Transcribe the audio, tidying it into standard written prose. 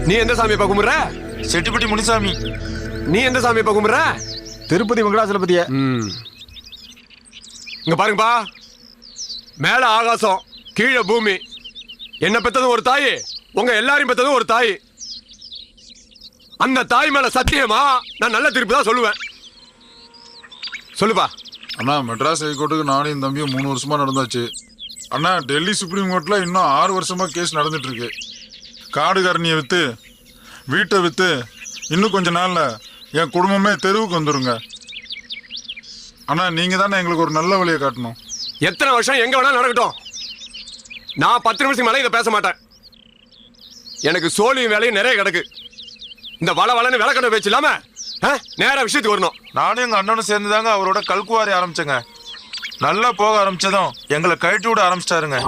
நீ எந்த சாமியை பார்க்க கும்பிடுற? செட்டிப்பட்டி முனிசாமி. நீ எந்த சாமியை பார்க்க கும்பிடுற? திருப்பதி வெங்கடாசலபதிய. இங்க பாருங்கப்பா, மேல ஆகாசம் கீழே பூமி. என்ன பெத்ததும் ஒரு தாய், உங்க எல்லாரையும் பெத்ததும் ஒரு தாய். அந்த தாய் மேல சத்தியமா நான் நல்ல திருப்பி தான் சொல்லுவேன். சொல்லுப்பா. அண்ணா, மெட்ராஸ் ஹைகோர்ட்டுக்கு நானும் என் தம்பியும் 3 வருஷமா நடந்தாச்சு. அண்ணா, டெல்லி சுப்ரீம் கோர்ட்ல இன்னும் 6 வருஷமா கேஸ் நடந்துட்டு இருக்கு. காடுகாரணியை வித்து வீட்டை வித்து இன்னும் கொஞ்ச நாள்ல என் குடும்பமே தெருவுக்கு வந்துருங்க. அண்ணா, நீங்க தானே எங்களுக்கு ஒரு நல்ல வழியை காட்டணும். எத்தனை வருஷம் எங்க வேணா நடக்கட்டும், நான் 10 நிமிஷம் மேலே இதை பேச மாட்டேன். எனக்கு சோழியும் வேலையும் நிறைய கிடக்கு. இந்த வளன்னு விளக்கணை வச்சு இல்லாம நேர விஷயத்துக்கு வரணும். நானும் எங்க அண்ணனும் சேர்ந்துதாங்க அவரோட கல்குவாரி ஆரம்பிச்சேங்க. நல்லா போக ஆரம்பிச்சதும் எங்களை கழட்டி விட ஆரம்பிச்சிட்டாருங்க.